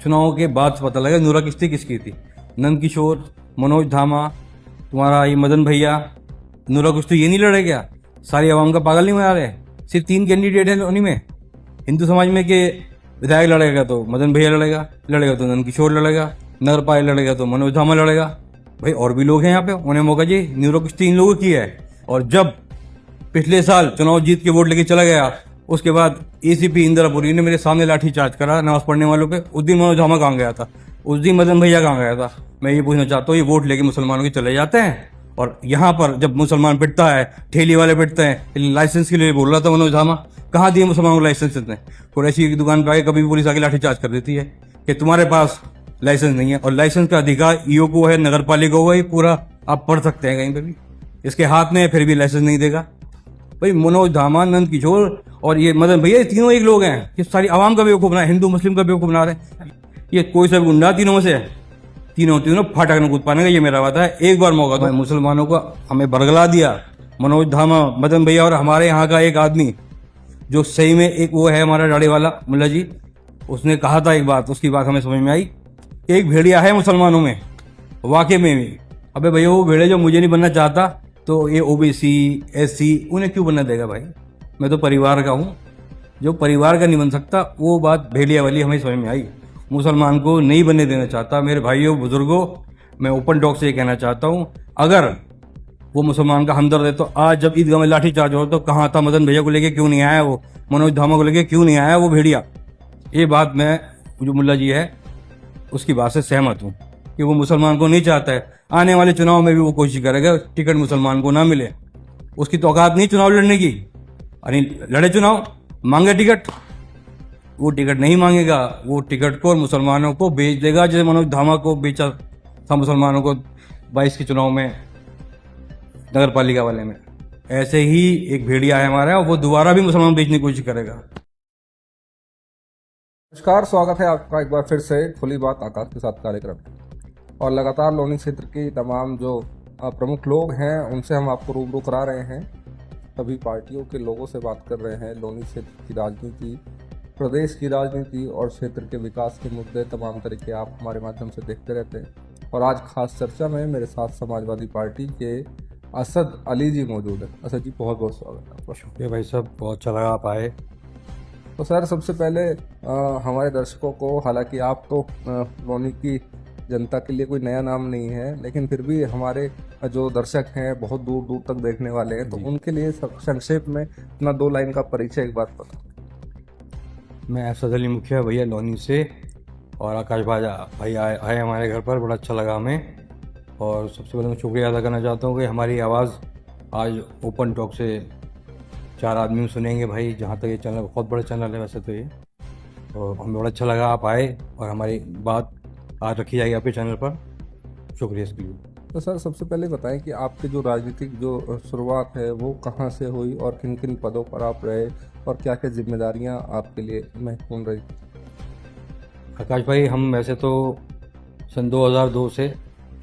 चुनाव के बाद पता लगा नूरा किश्ती किसकी थी। नंद किशोर, मनोज धामा, तुम्हारा ये मदन भैया, नूरा किश्ती ये नहीं लड़े क्या? सारी आवाम का पागल नहीं बना रहे? सिर्फ 3 कैंडिडेट हैं उन्हीं में हिंदू समाज में के विधायक लड़ेगा तो मदन भैया लड़ेगा तो नंद किशोर लड़ेगा, नगर पालिका लड़ेगा तो मनोज धामा लड़ेगा। भाई और भी लोग हैं यहाँ पे, उन्हें मौका चाहिए। नूरा किश्ती इन लोगों की है। और जब पिछले साल चुनाव जीत के वोट लेके चला गया, उसके बाद एसीपी इंदिरापुरी ने मेरे सामने लाठी चार्ज करा नमाज पढ़ने वालों पे। उस दिन मनोज धामा कहाँ गया था? उस दिन मदन भैया कहाँ गया था? मैं ये पूछना चाहता हूँ, ये वोट लेके मुसलमानों के चले जाते हैं और यहाँ पर जब मुसलमान पिटता है, ठेली वाले पिटते हैं, लाइसेंस के लिए बोल रहा था मनोज धामा। कहाँ दिए मुसलमानों को लाइसेंस? इतने कुरैशी की दुकान पर आके कभी भी पुलिस आके लाठी चार्ज कर देती है कि तुम्हारे पास लाइसेंस नहीं है। और लाइसेंस का अधिकार ईओ को है, नगर पालिका को है, पूरा आप पढ़ सकते हैं कहीं पे भी। इसके हाथ में है, फिर भी लाइसेंस नहीं देगा। भाई मनोज धामा, नंद किशोर और ये मदन भैया, ये तीनों एक लोग हैं कि सारी आवाम का बेवकूफ बना, हिंदू मुस्लिम का बेवकूफ बना रहे। ये कोई सा गुंडा तीनों में से है, तीनों फाटक न कूद पाने का, ये मेरा वादा है। एक बार मौका दो। मुसलमानों को हमें बरगला दिया मनोज धामा, मदन भैया और हमारे यहाँ का एक आदमी जो सही में एक वो है हमारा दाढ़ी वाला मुल्ला जी, उसने कहा था एक बात, उसकी बात हमें समझ में आई। एक भेड़िया है मुसलमानों में, वाकई में भी। अबे भैया वो भेड़िया जो मुझे नहीं बनना चाहता तो ये ओबीसी एससी उन्हें क्यों बनना देगा? भाई मैं तो परिवार का हूँ, जो परिवार का नहीं बन सकता, वो बात भेड़िया वाली हमें समझ में आई। मुसलमान को नहीं बनने देना चाहता। मेरे भाइयों बुजुर्गों, मैं ओपन टॉक से ये कहना चाहता हूँ, अगर वो मुसलमान का हमदर्द है तो आज जब ईदगाह में लाठी चार्ज हो तो कहाँ था? मदन भैया को लेके क्यों नहीं आया? वो मनोज धामा को लेके क्यों नहीं आया? वो भेड़िया। ये बात मैं जो मुल्ला जी है उसकी बात से सहमत हूँ कि वो मुसलमान को नहीं चाहता है। आने वाले चुनाव में भी वो कोशिश करेगा टिकट मुसलमान को ना मिले। उसकी तो औकात नहीं चुनाव लड़ने की। अरे लड़े चुनाव, मांगे टिकट, वो टिकट नहीं मांगेगा। वो टिकट को मुसलमानों को बेच देगा, जैसे मनोज धामा को बेचा था मुसलमानों को 22 के चुनाव में, नगर पालिका वाले में। ऐसे ही एक भेड़िया है हमारा, वो दोबारा भी मुसलमान बेचने की कोशिश करेगा। नमस्कार, स्वागत है आपका एक बार फिर से खुली बात आकाश के साथ कार्यक्रम में। और लगातार लोनी क्षेत्र की तमाम जो प्रमुख लोग हैं उनसे हम आपको रूबरू करा रहे हैं। सभी पार्टियों के लोगों से बात कर रहे हैं। लोनी क्षेत्र की राजनीति, प्रदेश की राजनीति और क्षेत्र के विकास के मुद्दे तमाम तरीके आप हमारे माध्यम से देखते रहते हैं। और आज खास चर्चा में मेरे साथ समाजवादी पार्टी के असद अली जी मौजूद है। असद जी, बहुत बहुत स्वागत है आपका। शुक्रिया भाई साहब, बहुत अच्छा लगा आप आए। तो सर, सबसे पहले हमारे दर्शकों को, हालांकि आप तो लोनी की जनता के लिए कोई नया नाम नहीं है, लेकिन फिर भी हमारे जो दर्शक हैं बहुत दूर दूर तक देखने वाले हैं, तो उनके लिए संक्षेप में अपना 2 लाइन का परिचय एक बार बता। मैं असद अली मुखिया भैया लोनी से, और आकाश भाई आए हमारे घर पर, बड़ा अच्छा लगा हमें। और सबसे पहले मैं शुक्रिया अदा करना चाहता हूँ कि हमारी आवाज़ आज ओपन टॉक से 4 आदमी सुनेंगे भाई। जहाँ तक ये चैनल बहुत बड़ा चैनल है वैसे तो ये, और हमें बड़ा अच्छा लगा आप आए और हमारी बात आज रखी जाएगी आपके चैनल पर। शुक्रिया इसके लिए। तो सर, सबसे पहले बताएं कि आपकी जो राजनीतिक जो शुरुआत है वो कहाँ से हुई और किन किन पदों पर आप रहे और क्या क्या जिम्मेदारियां आपके लिए महत्वपूर्ण रही? आकाश भाई, हम वैसे तो सन 2002 से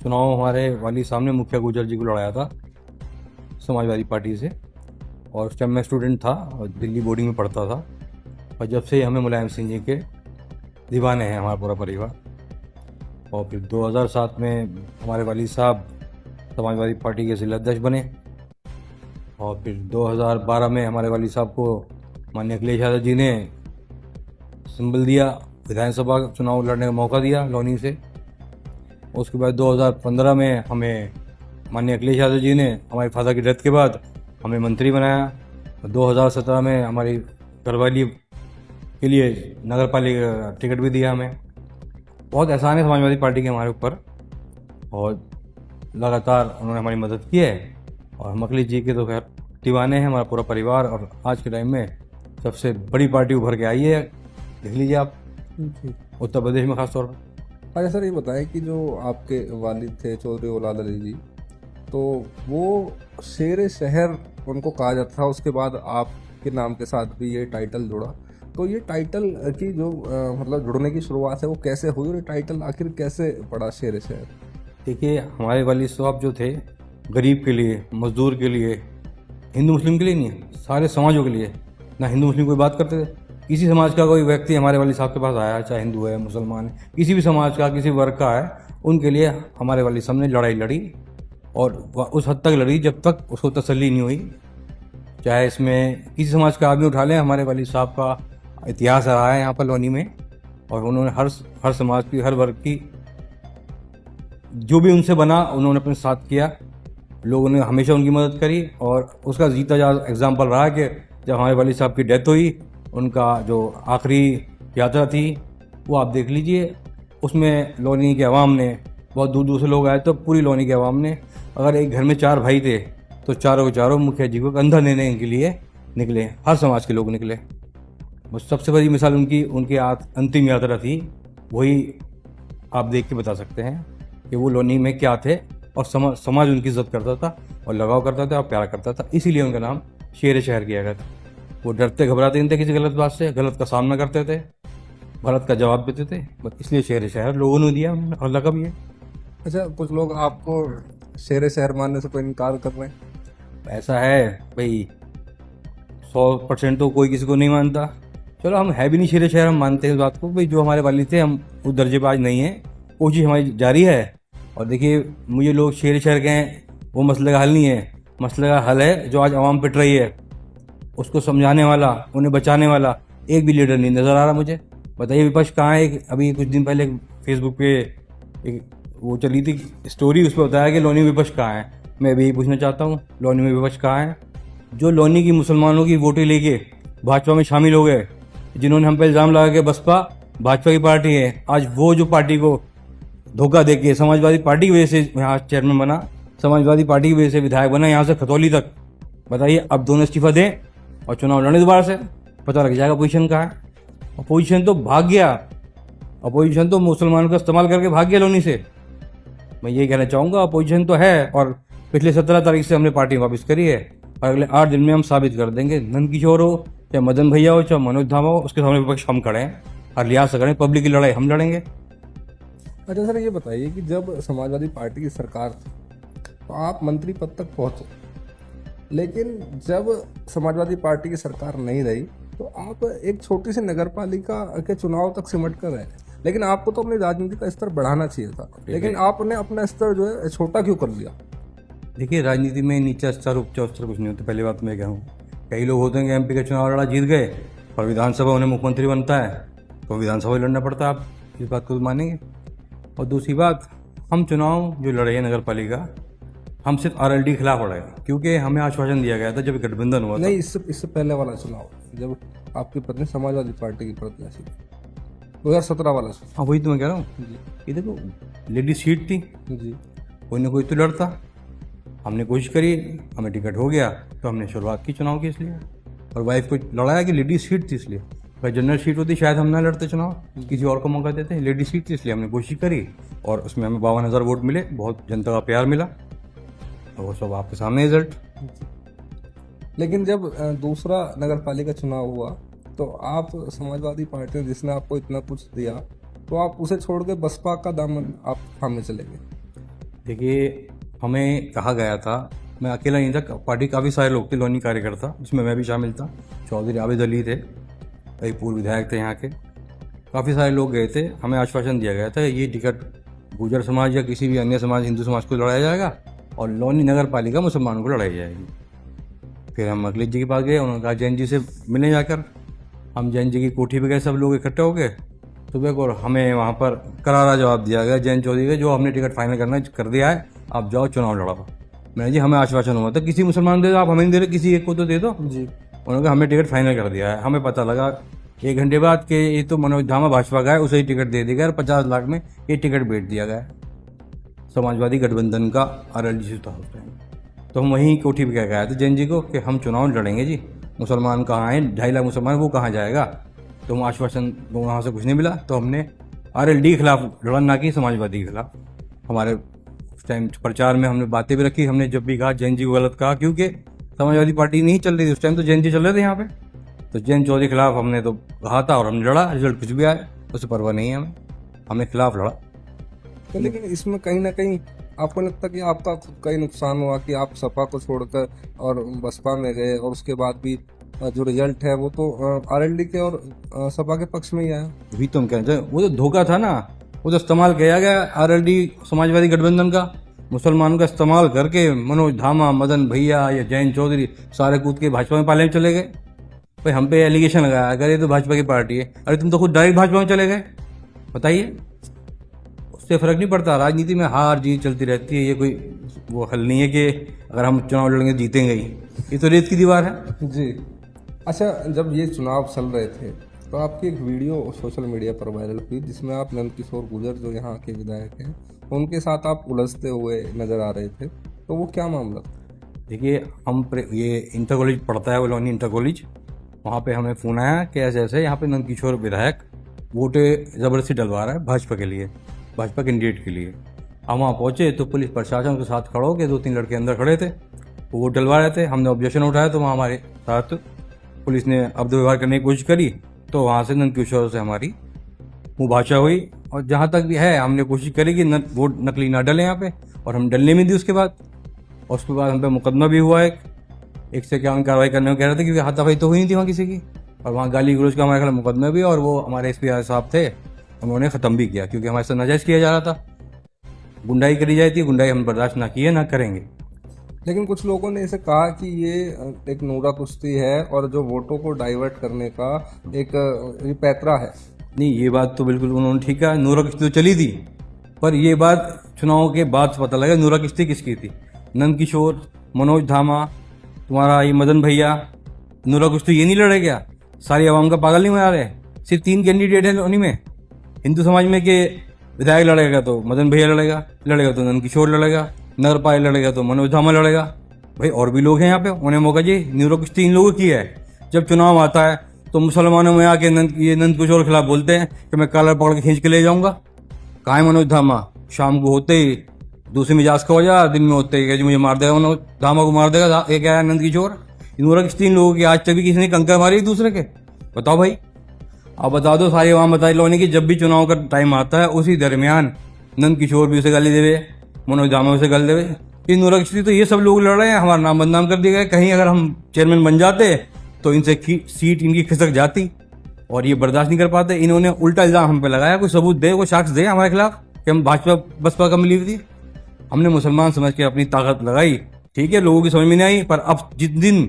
चुनाव हमारे वाली सामने मुखिया गुजर जी को लड़ाया था समाजवादी पार्टी से। और उस टाइम मैं स्टूडेंट था और दिल्ली बोर्डिंग में पढ़ता था। और जब से हमें मुलायम सिंह जी के दीवाने हैं हमारा पूरा परिवार। और फिर 2007 में हमारे वाली साहब समाजवादी पार्टी के जिला अध्यक्ष बने। और फिर 2012 में हमारे वाली साहब को माननीय अखिलेश यादव जी ने संबल दिया, विधानसभा चुनाव लड़ने का मौका दिया लोनी से। उसके बाद 2015 में हमें माननीय अखिलेश यादव जी ने हमारे फादर की डेथ के बाद हमें मंत्री बनाया। 2017 में हमारी घरवाली के लिए नगर पालिका टिकट भी दिया हमें। बहुत एहसान है समाजवादी पार्टी के हमारे ऊपर, और लगातार उन्होंने हमारी मदद की है। और हम अखिलेश जी के तो खैर दीवाने हैं, हमारा पूरा परिवार। और आज के टाइम में सबसे बड़ी पार्टी उभर के आई है, देख लीजिए आप, उत्तर प्रदेश में खास तौर पर। अच्छा सर, ये बताएं कि जो आपके वालिद थे चौधरी औलाद अली जी, तो वो शेर शहर उनको कहा जाता था, उसके बाद आपके नाम के साथ भी ये टाइटल जुड़ा। तो ये टाइटल की जो मतलब जुड़ने की शुरुआत है वो कैसे हुई और ये टाइटल आखिर कैसे पड़ा शेर शहर? देखिए, हमारे वालिद साहब जो थे गरीब के लिए, मजदूर के लिए, हिंदू मुस्लिम के लिए नहीं, सारे समाजों के लिए, ना हिंदू मुस्लिम कोई बात करते थे। किसी समाज का कोई व्यक्ति हमारे वाली साहब के पास आया, चाहे हिंदू है, मुसलमान है, किसी भी समाज का, किसी वर्ग का है, उनके लिए हमारे वाली साहब ने लड़ाई लड़ी और उस हद तक लड़ी जब तक उसको तसल्ली नहीं हुई। चाहे इसमें किसी समाज का आदमी उठा लें, हमारे वाली साहब का इतिहास रहा है यहाँ पर लोनी में, और उन्होंने हर समाज की, हर वर्ग की, जो भी उनसे बना उन्होंने अपने साथ किया। लोगों ने हमेशा उनकी मदद करी और उसका जीता जा एग्जाम्पल रहा कि जब हमारे वाली साहब की डेथ हुई, उनका जो आखिरी यात्रा थी वो आप देख लीजिए, उसमें लोनी के अवाम ने, बहुत दूर दूर से लोग आए, तो पूरी लोनी के अवाम ने, अगर एक घर में 4 भाई थे तो चारों के चारों मुखिया जी को कंधा देने के लिए निकले, हर समाज के लोग निकले। बस सबसे बड़ी मिसाल उनकी अंतिम यात्रा थी, वही आप देख के बता सकते हैं कि वो लोनी में क्या थे, और समाज उनकी इज्जत करता था और लगाव करता था और प्यार करता था, इसीलिए उनका नाम शेर शहर किया गया था। वो डरते घबराते नहीं थे किसी गलत बात से, गलत का सामना करते थे, गलत का जवाब देते थे, बस इसलिए शेर शहर लोगों ने दिया और लगा भी है। अच्छा, कुछ लोग आपको शेर शहर मानने से कोई इनकार कर रहे हैं। ऐसा है भाई, 100% तो कोई किसी को नहीं मानता। चलो, हम है भी नहीं शेर शहर, हम मानते हैं इस बात को भाई, जो हमारे वाली थे हम उस दर्जे पर आज नहीं है, कोशिश हमारी जारी है। और देखिए, मुझे लोग शेर शहर कहें, वो मसले का हल नहीं है। मसले का हल है जो आज आवाम पिट रही है, उसको समझाने वाला, उन्हें बचाने वाला एक भी लीडर नहीं नज़र आ रहा मुझे। बताइए विपक्ष कहाँ है? अभी कुछ दिन पहले फेसबुक पे एक वो चली थी स्टोरी, उस पर बताया कि लोनी विपक्ष कहाँ है। मैं भी यही पूछना चाहता हूँ, लोनी में विपक्ष कहाँ है? जो लोनी की मुसलमानों की वोटें लेके भाजपा में शामिल हो गए, जिन्होंने हम पे इल्ज़ाम लगा के बसपा भाजपा की पार्टी है, आज वो जो पार्टी को धोखा देके समाजवादी पार्टी की वजह से यहाँ चेयरमैन बना, समाजवादी पार्टी की वजह से विधायक बना यहाँ से खतौली तक। बताइए, अब दोनों इस्तीफा दें और चुनाव लड़ने दोबारा से, पता लग जाएगा अपोजिशन कहाँ है। अपोजिशन तो भाग गया, अपोजिशन तो मुसलमानों का इस्तेमाल करके भाग गया लोनी से। मैं ये कहना चाहूँगा, अपोजिशन तो है, और पिछले 17 तारीख से हमने पार्टी वापस करी है, और अगले 8 दिन में हम साबित कर देंगे, नंदकिशोर हो, चाहे मदन भैया हो, चाहे मनोज धामा हो, उसके सामने विपक्ष हम खड़े हैं और लिहाज से करें, पब्लिक की लड़ाई हम लड़ेंगे। अच्छा सर, ये बताइए कि जब समाजवादी पार्टी की सरकार थी तो आप मंत्री पद तक पहुंचे, लेकिन जब समाजवादी पार्टी की सरकार नहीं रही तो आप एक छोटी सी नगर पालिका के चुनाव तक सिमट कर रहे। लेकिन आपको तो अपनी राजनीति का स्तर बढ़ाना चाहिए था, लेकिन आपने अपना स्तर जो है छोटा क्यों कर लिया? देखिए, राजनीति में नीचा स्तर ऊंचा स्तर कुछ नहीं होता। पहली बात मैं कहूँ, कई लोग होते हैं कि एमपी का चुनाव लड़ा, जीत गए, और विधानसभा उन्हें मुख्यमंत्री बनता है तो विधानसभा लड़ना पड़ता है। आप इस बात को मानेंगे? और दूसरी बात, हम चुनाव जो लड़े हैं नगर पालिका, हम सिर्फ आरएलडी के खिलाफ लड़े, क्योंकि हमें आश्वासन दिया गया था जब गठबंधन हुआ नहीं, इससे पहले वाला चुनाव जब आपकी पत्नी समाजवादी पार्टी की प्रत्याशी 2017 वाला। हाँ, वही तो मैं कह रहा हूँ। ये देखो, लेडीज सीट थी जी, कोई ना कोई तो लड़ता, हमने कोशिश करी, हमें टिकट हो गया तो हमने शुरुआत की चुनाव की इसलिए, और वाइफ को लड़ाया कि लेडीज सीट थी इसलिए। अगर जनरल सीट होती शायद हम ना लड़ते चुनाव, किसी और को मौका देते। लेडीज सीट थी इसलिए हमने कोशिश करी, और उसमें हमें 52,000 वोट मिले, बहुत जनता का प्यार मिला, और वो सब आपके सामने रिजल्ट। लेकिन जब दूसरा नगर पालिका चुनाव हुआ तो आप समाजवादी पार्टी ने, जिसने आपको इतना कुछ दिया, तो आप उसे छोड़ के बसपा का दामन आप थामने चले गए। देखिए, हमें कहा गया था, मैं अकेला नहीं था, पार्टी काफ़ी सारे लोग थे, लोनी कार्यकर्ता, जिसमें मैं भी शामिल था, चौधरी आबिद अली थे, कई पूर्व विधायक थे यहाँ के, काफ़ी सारे लोग गए थे। हमें आश्वासन दिया गया था ये टिकट गुर्जर समाज या किसी भी अन्य समाज, हिंदू समाज को लड़ाया जाएगा, और लोनी नगर पालिका मुसलमानों को लड़ाई जाएगी। फिर हम अखिलेश जी के पास गए, उन्होंने कहा जैन जी से मिलने जाकर। हम जैन जी की कोठी पे गए, सब लोग इकट्ठे हो गए सुबह को, और हमें वहाँ पर करारा जवाब दिया गया जैन चौधरी का, जो हमने टिकट फाइनल कर दिया है, आप जाओ चुनाव लड़ाओ। मैंने जी, हमें आश्वासन हुआ था किसी मुसलमान दे दो, आप हमें नहीं दे रहे, किसी एक को तो दे दो जी। उन्होंने कहा हमने टिकट फाइनल कर दिया है। हमें पता लगा 1 घंटे बाद कि ये तो मनोज धामा भाजपा का है, उसे ही टिकट दे दिया गया, और 50 लाख में ये टिकट बेच दिया गया। समाजवादी गठबंधन का आरएलडी था उस टाइम। तो हम वहीं कोठी पे कह गए थे जैन जी को कि हम चुनाव लड़ेंगे जी, मुसलमान कहाँ हैं, 2.5 लाख मुसलमान, वो कहाँ जाएगा। तो हम आश्वासन, वहाँ से कुछ नहीं मिला, तो हमने आरएलडी के खिलाफ लड़न, ना की समाजवादी के खिलाफ। हमारे उस टाइम प्रचार में हमने बातें भी रखी, हमने जब भी कहा जैन जी को गलत कहा, क्योंकि समाजवादी पार्टी नहीं चल रही थी उस टाइम, तो जैन जी चल रहे थे यहाँ पे। तो जैन चौधरी के खिलाफ हमने तो कहा था और हमने लड़ा, रिजल्ट कुछ भी आया उससे परवाह नहीं है हमें, हमने खिलाफ लड़ा। तो लेकिन इसमें कहीं ना कहीं आपको लगता कि आपका खुद का ही नुकसान हुआ कि आप सपा को छोड़कर और बसपा में गए, और उसके बाद भी जो रिजल्ट है वो तो आरएलडी के और सपा के पक्ष में ही आया। अभी तो हम कह रहे थे वो तो धोखा था ना, वो तो इस्तेमाल किया गया आरएलडी समाजवादी गठबंधन का, मुसलमानों का इस्तेमाल करके मनोज धामा, मदन भैया या जयंत चौधरी सारे कूद के भाजपा में पाले चले गए। भाई हम पे एलिगेशन लगाया, अगर ये तो भाजपा की पार्टी है, अरे तुम तो खुद डायरेक्ट भाजपा में चले गए। बताइए, उससे फर्क नहीं पड़ता। राजनीति में हार जीत चलती रहती है, ये कोई वो हल नहीं है कि अगर हम चुनाव लड़ेंगे जीतेंगे ही, ये तो रेत की दीवार है। जी अच्छा, जब ये चुनाव चल रहे थे तो आपकी एक वीडियो सोशल मीडिया पर वायरल हुई जिसमें आप नंदकिशोर गुर्जर जो यहाँ के विधायक हैं उनके साथ आप उलझते हुए नजर आ रहे थे, तो वो क्या मामला था? देखिए, ये इंटर कॉलेज पढ़ता है, वो इंटर कॉलेज, वहाँ पे हमें फ़ोन आया कि ऐसे ऐसे यहाँ पे नंदकिशोर विधायक वोट ज़बरदस्ती डलवा रहा है भाजपा के लिए, भाजपा कैंडिडेट के लिए। हम वहाँ पहुँचे तो पुलिस प्रशासन के साथ खड़े होकर 2-3 लड़के अंदर खड़े थे, वो वोट डलवा रहे थे। हमने ऑब्जेक्शन उठाया तो वहाँ हमारे साथ पुलिस ने अब्दुल करने की कोशिश करी, तो वहाँ से नंदकिशोर से हमारी मुबाशा हुई। और जहाँ तक भी है, हमने कोशिश करी कि वोट नकली ना डले यहाँ पे, और हम डलने में दी उसके बाद। और उसके बाद हम पे मुकदमा भी हुआ एक से क्या कार्रवाई करने को कह रहे थे, क्योंकि हाथापाई तो हुई नहीं थी वहाँ किसी की, और वहाँ गाली गलौज का हमारे खिलाफ मुकदमा भी, और वो हमारे एसपी साहब थे, उन्होंने ख़त्म भी किया, क्योंकि हमारे साथ नाजायज़ किया जा रहा था, गुंडाई करी जाती है। गुंडाई हम बर्दाश्त ना किए ना करेंगे। लेकिन कुछ लोगों ने इसे कहा कि ये एक नूरा कुश्ती है और जो वोटों को डाइवर्ट करने का एक ये पैतरा है। नहीं, ये बात तो बिल्कुल उन्होंने ठीक है, नूरा किश्ती तो चली थी, पर ये बात चुनाव के बाद पता लगा नूरा किश्ती किसकी थी। नंदकिशोर, मनोज धामा, तुम्हारा ये मदन भैया, नूरा किश्ती ये नहीं लड़े क्या? सारी आवाम का पागल नहीं बना रहे? सिर्फ 3 कैंडिडेट हैं उन्हीं में हिंदू समाज में के विधायक लड़ेगा तो मदन भैया लड़ेगा तो नंदकिशोर लड़ेगा, नगर पालिका लड़ेगा तो मनोज धामा लड़ेगा। भाई और भी लोग हैं यहाँ पे, उन्हें मौका जी। न्यूरो किश्ती इन लोगों की है। जब चुनाव आता है तो मुसलमानों में आके नंदकिशोर के खिलाफ बोलते हैं कि मैं कॉलर पकड़ के खींच के ले जाऊंगा। कहाँ है मनोज धामा? शाम को होते ही दूसरी मिजाज का हो जा, दिन में होते ही मुझे मार देगा, मनोज धामा को मार देगा। ये क्या है नंदकिशोर? न्यूरो किश्ती इन लोगों की। आज तक भी किसी ने कंकर मारी एक दूसरे के? बताओ भाई, आप बता दो। सारी आवाम बताई लोने की, जब भी चुनाव का टाइम आता है उसी दरमियान नंदकिशोर भी उसे गाली देवे, मनोज धामा उसे गाली देवे। इन नूरा किश्ती तो ये सब लोग लड़ रहे हैं, हमारा नाम बदनाम कर दिया गया। कहीं अगर हम चेयरमैन बन जाते तो इनसे सीट इनकी खिसक जाती, और ये बर्दाश्त नहीं कर पाते। इन्होंने उल्टा इल्जाम हम पे लगाया। कोई सबूत दे, कोई साक्ष्य दे हमारे खिलाफ कि हम भाजपा बसपा का मिली थी। हमने मुसलमान समझ के अपनी ताकत लगाई, ठीक है, लोगों की समझ में नहीं आई। पर अब जिस दिन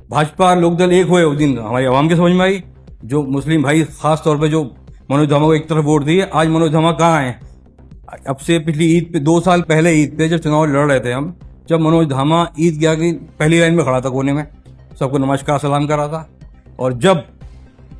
भाजपा लोकदल एक हुए उस दिन हमारी आवाम की समझ में आई। जो मुस्लिम भाई खास तौर पे जो मनोज धामा को एक तरफ वोट दिए, आज मनोज धामा कहाँ है? अब से पिछली ईद पे 2 साल पहले ईद पे जब चुनाव लड़ रहे थे हम, जब मनोज धामा ईदगाह की पहली लाइन में खड़ा था कोने में, सबको नमस्कार सलाम कर रहा था। और जब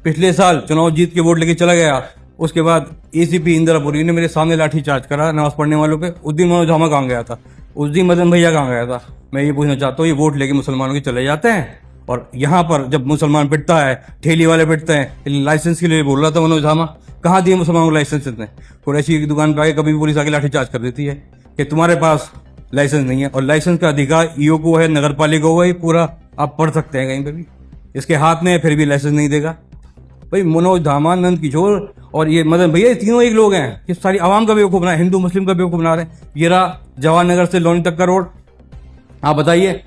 पिछले साल चुनाव जीत के वोट लेके चला गया, उसके बाद एसीपी इंदिरापुरी ने मेरे सामने लाठी चार्ज करा नमाज पढ़ने वालों पे। उस दिन मनोज धामा कहाँ गया था? उस दिन मदन भैया कहाँ गया था? मैं ये पूछना चाहता हूँ। ये वोट लेके मुसलमानों के चले जाते हैं, और यहाँ पर जब मुसलमान पिटता है, ठेली वाले पिटते हैं, लाइसेंस के लिए बोल रहा था मनोज धामा। कहाँ दिए मुसलमानों को लाइसेंस? इतने कुरैशी की दुकान पे आके कभी भी पुलिस आके लाठी चार्ज कर देती है कि तुम्हारे पास लाइसेंस नहीं है। और लाइसेंस का अधिकार ईओ को है, नगर पालिका को है, पूरा आप पढ़ सकते हैं कहीं पे भी। इसके हाथ में है, फिर भी लाइसेंस नहीं देगा। भाई मनोज धामा, नंदकिशोर और ये मदन भैया, ये तीनों एक लोग हैं कि सारी आवाम का बेवकूफ बना, हिंदू मुस्लिम का बेवकूफ बना रहे हैं। ये रहा जवाहर नगर से लोनी तक का रोड, आप बताइए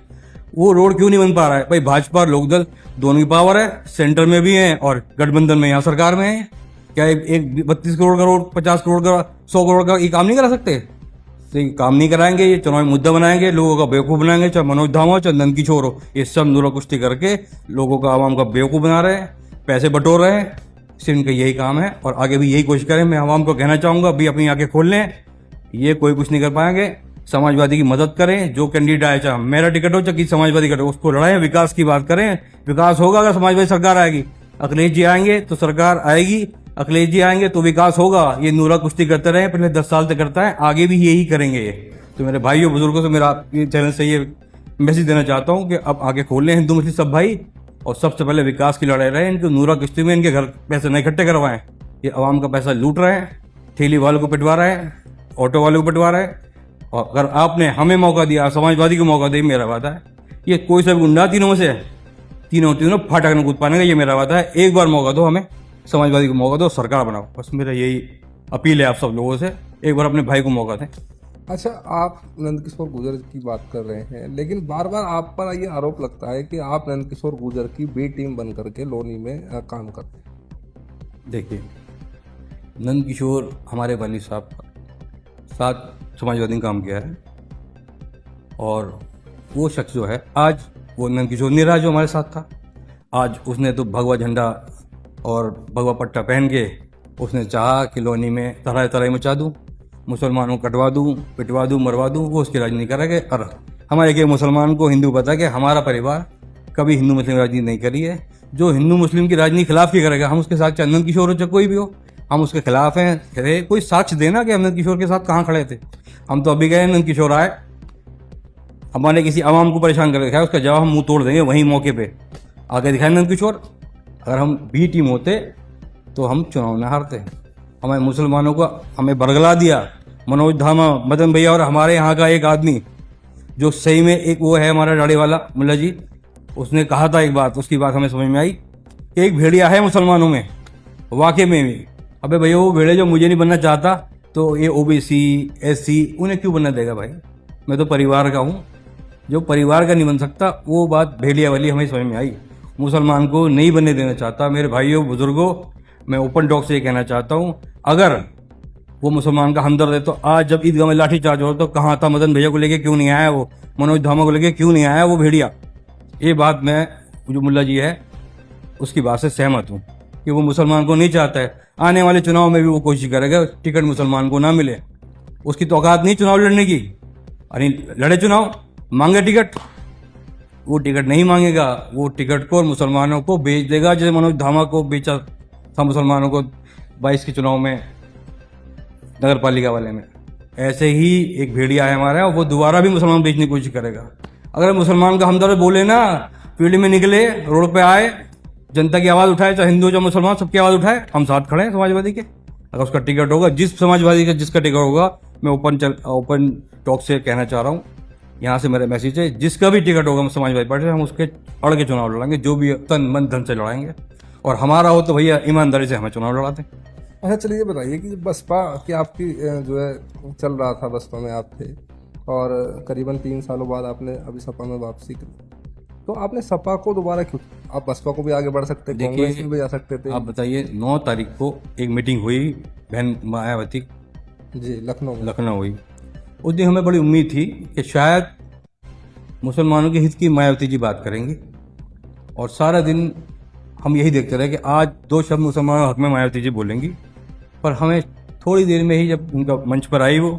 वो रोड क्यों नहीं बन पा रहा है? भाई भाजपा और लोकदल दोनों की पावर है, सेंटर में भी है और गठबंधन में यहाँ सरकार में है। क्या एक 32 करोड़ का रोड, 50 करोड़ का, 100 करोड़ का ये काम नहीं करा सकते? तो ये काम नहीं कराएंगे, ये चुनावी मुद्दा बनाएंगे, लोगों का बेवकूफ बनाएंगे। चाहे मनोज धामा हो, चाहे नंदकिशोर हो, ये सब नूरा कुश्ती करके लोगों का, आवाम का बेवकूफ बना रहे हैं, पैसे बटोर रहे हैं। सिर्फ इनका यही काम है और आगे भी यही कोशिश करें। मैं आवाम को कहना चाहूँगा, अभी अपनी आंखें खोल लें, ये कोई कुछ नहीं कर पाएंगे। समाजवादी की मदद करें, जो कैंडिडेट आए, चाहे मेरा टिकट हो चाहे किसी समाजवादी टिकट हो, उसको लड़ाएं, विकास की बात करें। विकास होगा अगर समाजवादी सरकार आएगी। अखिलेश जी आएंगे तो सरकार आएगी, अखिलेश जी आएंगे तो विकास होगा। ये नूरा कुश्ती करते रहे, पिछले 10 साल से करता है, आगे भी यही करेंगे ये। तो मेरे भाइयों बुजुर्गों से मेरा ये चैनल से ये मैसेज देना चाहता हूँ कि अब आगे खोल लें हिंदू मुस्लिम सब भाई, और सबसे पहले विकास की लड़ाई रहे। इनको नूरा किश्ती में इनके घर पैसे नहीं इकट्ठे करवाएं। ये आवाम का पैसा लूट रहे हैं, ठेली वालों को पिटवा रहे हैं, ऑटो वालों को पिटवा रहे हैं। और अगर आपने हमें मौका दिया, समाजवादी को मौका दे, मेरा वादा है, ये कोई सा गुंडा तीनों में से तीनों फाटक में कूद पाने का, ये मेरा वादा है। एक बार मौका दो हमें, समाजवादी को मौका दो, सरकार बनाओ। बस मेरा यही अपील है आप सब लोगों से, एक बार अपने भाई को मौका दें। अच्छा, आप नंदकिशोर गुर्जर की बात कर रहे हैं, लेकिन बार बार आप पर ये आरोप लगता है कि आप नंदकिशोर गुर्जर की बी टीम बन करके लोनी में काम करते हैं। देखिए, नंद किशोर हमारे वाली साहब का साथ समाजवादी ने काम किया है, और वो शख्स जो है आज, वो नंद किशोर नहीं रहा जो हमारे साथ था। आज उसने तो भगवा झंडा और भगवा पट्टा पहन के उसने चाहा कि लोनी में तरह तरह मचा दूँ, मुसलमानों को कटवा दूँ, पिटवा दूँ, मरवा दूँ। वो उसकी राजनीति करेंगे। और हमारे के मुसलमान को हिंदू पता है कि हमारा परिवार कभी हिंदू मुस्लिम राजनीति नहीं करी है। जो हिंदू मुस्लिम की राजनीति खिलाफ की करेगा, हम उसके साथ, चाहे नंद किशोर हो चाहे कोई भी हो, हम उसके खिलाफ हैं। अरे कोई साक्ष्य देना कि हम नंद किशोर के साथ कहाँ खड़े थे। हम तो अभी गए, नंद किशोर आए, हमारे किसी आवाम को परेशान कर दिखाया, उसका जवाब हम मुंह तोड़ देंगे वहीं मौके पे आगे दिखाए नंद किशोर। अगर हम बी टीम होते तो हम चुनाव न हारते। हमें मुसलमानों को हमें बरगला दिया मनोज धामा, मदन भैया और हमारे यहाँ का एक आदमी जो सही में एक वो है हमारा दाढ़ी वाला मुल्ला जी, उसने कहा था एक बात, उसकी बात हमें समझ में आई कि एक भेड़िया है मुसलमानों में, वाकई में भी। अबे भैया, वो भेड़िया जो मुझे नहीं बनना चाहता तो ये ओबीसी एससी उन्हें क्यों बनना देगा भाई। मैं तो परिवार का हूँ, जो परिवार का नहीं बन सकता, वो बात भेड़िया वाली हमें समझ में आई। मुसलमान को नहीं बनने देना चाहता। मेरे भाइयों बुजुर्गों, मैं ओपन टॉक से ये कहना चाहता हूँ, अगर वो मुसलमान का हमदर्द है तो आज जब ईदगाह में लाठी चार्ज हो तो कहाँ था मदन भैया को लेके क्यों नहीं आया, वो मनोज धामा को लेके क्यों नहीं आया वो भेड़िया। ये बात मैं, जो मुल्ला जी है उसकी बात से सहमत हूँ कि वो मुसलमान को नहीं चाहता है। आने वाले चुनाव में भी वो कोशिश करेगा टिकट मुसलमान को ना मिले। उसकी तो औकात नहीं चुनाव लड़ने की। अरे लड़े चुनाव, मांगे टिकट, वो टिकट नहीं मांगेगा। वो टिकट को मुसलमानों को बेच देगा, जैसे मनोज धामा को बेचा था मुसलमानों को 22 के चुनाव में, नगर पालिका वाले में। ऐसे ही एक भेड़िया है हमारा, वो दोबारा भी मुसलमान बेचने की कोशिश करेगा। अगर मुसलमान का हमदर्द बोले ना, फील्ड में निकले, रोड पे आए, जनता की आवाज़ उठाए, चाहे हिंदू चाहे मुसलमान, सबकी आवाज़ उठाए, हम साथ खड़े हैं समाजवादी के। अगर उसका टिकट होगा, जिस समाजवादी का जिसका टिकट होगा, मैं ओपन टॉक से कहना चाह रहा हूँ, यहाँ से मेरा मैसेज है, जिसका भी टिकट होगा समाजवादी पार्टी से, हम उसके अड़ के चुनाव लड़ाएंगे, जो भी तन मन धन से लड़ाएंगे। और हमारा हो तो भैया ईमानदारी से हमें चुनाव लड़ाते हैं। अच्छा, चलिए ये बताइए कि बसपा की आपकी जो है चल रहा था, बसपा में आप थे और करीबन 3 सालों बाद आपने अभी सपा में वापसी की, तो आपने सपा को दोबारा क्यों, आप बसपा को भी आगे बढ़ सकते, कांग्रेस में भी जा सकते थे। आप बताइए, 9 तारीख को एक मीटिंग हुई बहन मायावती जी, लखनऊ में। लखनऊ हुई। उस दिन हमें बड़ी उम्मीद थी कि शायद मुसलमानों के हित की मायावती जी बात करेंगी, और सारा दिन हम यही देखते रहे कि आज 2 शब्द मुसलमानों के हक में मायावती जी बोलेंगी। पर हमें थोड़ी देर में ही जब उनका मंच पर आई, वो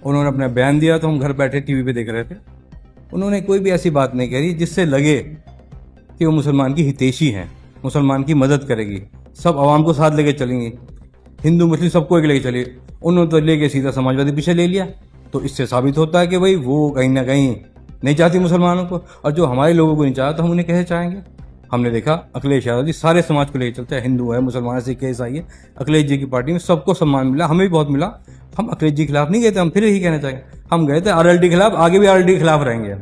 उन्होंने अपना बयान दिया, तो हम घर बैठे टीवी पे देख रहे थे। उन्होंने कोई भी ऐसी बात नहीं करी जिससे लगे कि वो मुसलमान की हितैषी हैं, मुसलमान की मदद करेगी, सब आवाम को साथ लेके चलेंगी, हिंदू मुस्लिम सबको एक लेके चलिए। उन्होंने तो लेके सीधा समाजवादी पीछे ले लिया। तो इससे साबित होता है कि भाई वो कहीं ना कहीं नहीं चाहती मुसलमानों को, और जो हमारे लोगों को नहीं चाहता हम उन्हें कैसे चाहेंगे। हमने देखा अखिलेश यादव जी सारे समाज को लेकर चलते हैं, हिंदू है, मुसलमान, सिख है, ईसाई है। अखिलेश जी की पार्टी में सबको सम्मान मिला, हमें भी बहुत मिला। हम अखिलेश जी के खिलाफ नहीं गए थे, हम फिर यही कहना चाहेंगे, हम गए थे आरएलडी के खिलाफ, आगे भी आरएलडी के खिलाफ रहेंगे।